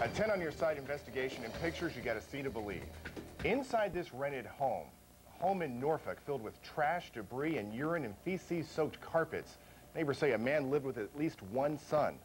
A 10 on your side investigation and pictures you got to see to believe. Inside this rented home, a home in Norfolk filled with trash, debris, and urine and feces-soaked carpets. Neighbors say a man lived with at least one son.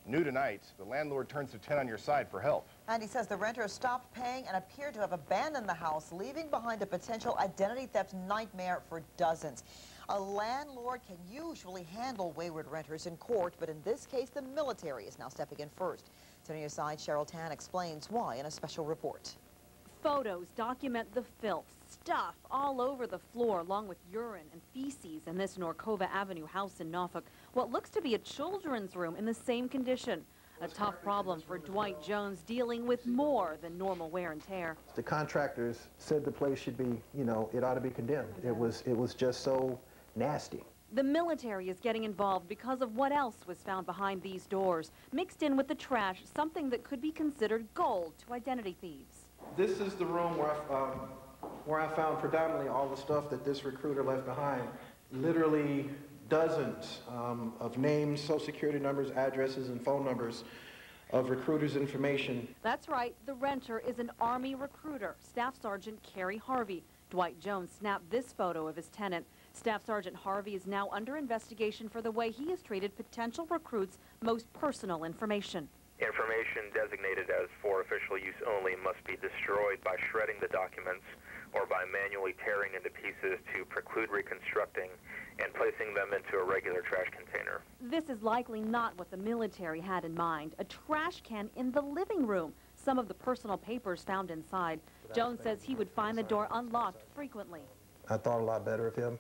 New tonight, the landlord turns to 10 on your side for help. And he says the renter stopped paying and appeared to have abandoned the house, leaving behind a potential identity theft nightmare for dozens. A landlord can usually handle wayward renters in court, but in this case, the military is now stepping in first. 10 on your side, Cheryl Tan explains why in a special report. Photos document the filth, stuff all over the floor, along with urine and feces in this Norcova Avenue house in Norfolk. What looks to be a children's room in the same condition. A tough problem for Dwight Jones, dealing with more than normal wear and tear. The contractors said the place should be, it ought to be condemned. It was just so nasty. The military is getting involved because of what else was found behind these doors. Mixed in with the trash, something that could be considered gold to identity thieves. This is the room where I found predominantly all the stuff that this recruiter left behind. Literally dozens of names, social security numbers, addresses, and phone numbers of recruiters' information. That's right, the renter is an Army recruiter, Staff Sergeant Kerry Harvey. Dwight Jones snapped this photo of his tenant. Staff Sergeant Harvey is now under investigation for the way he has treated potential recruits' most personal information. Information designated as for official use only must be destroyed by shredding the documents or by manually tearing into pieces to preclude reconstructing and placing them into a regular trash container. This is likely not what the military had in mind. A trash can in the living room. Some of the personal papers found inside. Jones says he would find the door unlocked frequently. I thought a lot better of him,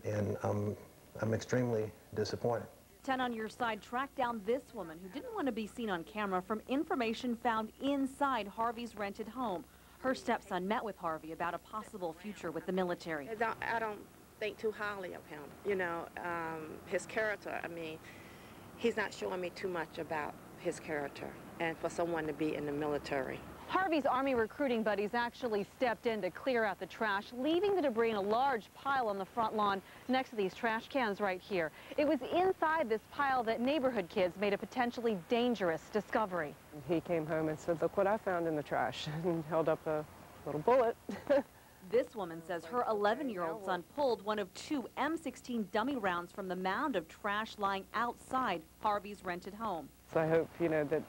and I'm extremely disappointed. 10 on your side tracked down this woman who didn't want to be seen on camera from information found inside Harvey's rented home. Her stepson met with Harvey about a possible future with the military. I don't think too highly of him. His character, he's not showing me too much about his character and for someone to be in the military. Harvey's Army recruiting buddies actually stepped in to clear out the trash, leaving the debris in a large pile on the front lawn next to these trash cans right here. It was inside this pile that neighborhood kids made a potentially dangerous discovery. He came home and said, "Look what I found in the trash," and held up a little bullet. This woman says her 11-year-old son pulled one of 2 M16 dummy rounds from the mound of trash lying outside Harvey's rented home. So I hope, that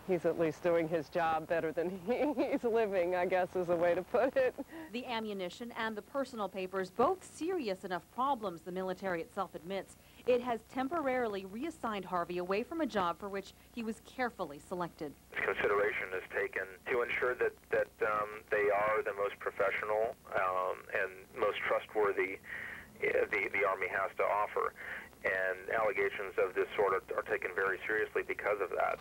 he's at least doing his job better than he's living, I guess is a way to put it. The ammunition and the personal papers, both serious enough problems, the military itself admits. It has temporarily reassigned Harvey away from a job for which he was carefully selected. Consideration is taken to ensure that they are the most professional and most trustworthy the Army has to offer. And allegations of this sort are taken very seriously because of that.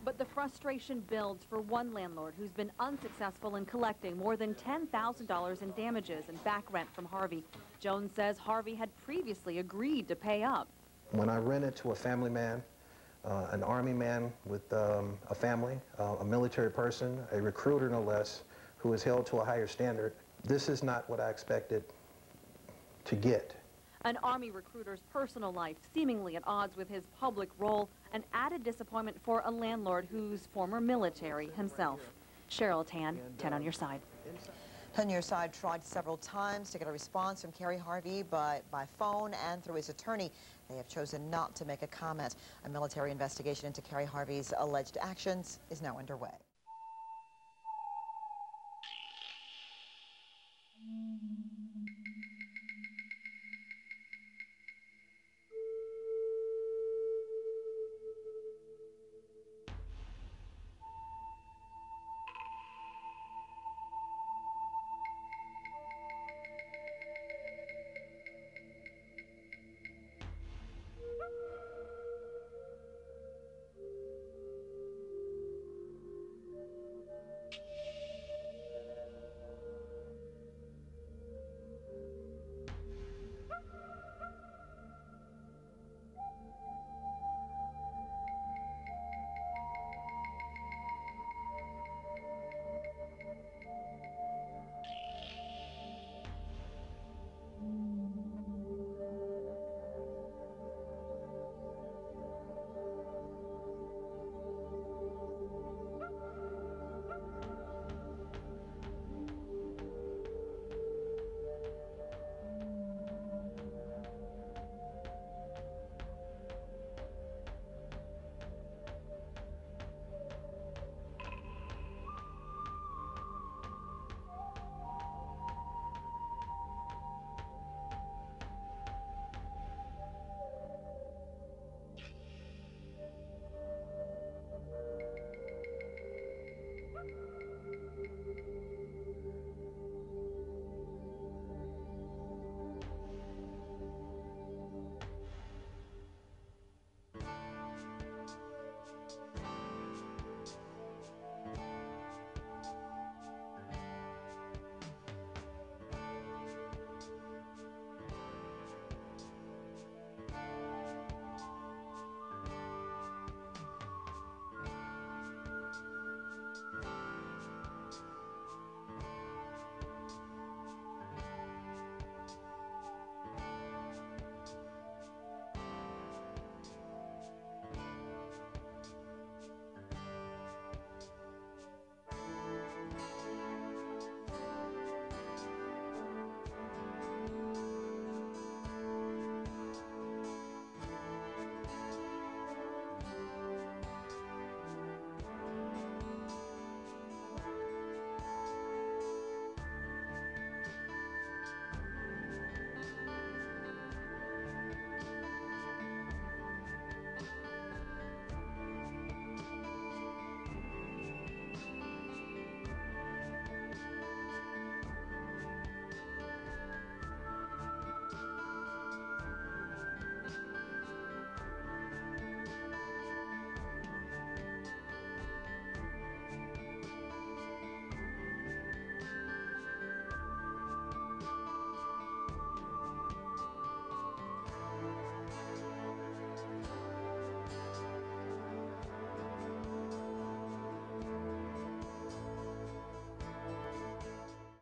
But the frustration builds for one landlord who's been unsuccessful in collecting more than $10,000 in damages and back rent from Harvey. Jones says Harvey had previously agreed to pay up. When I rented to a family man, an Army man with a family, a military person, a recruiter no less, who is held to a higher standard, this is not what I expected to get. An Army recruiter's personal life seemingly at odds with his public role, an added disappointment for a landlord who's former military himself. Cheryl Tan, 10 on your side. 10 on your side tried several times to get a response from Kerry Harvey, but by phone and through his attorney, they have chosen not to make a comment. A military investigation into Kerry Harvey's alleged actions is now underway.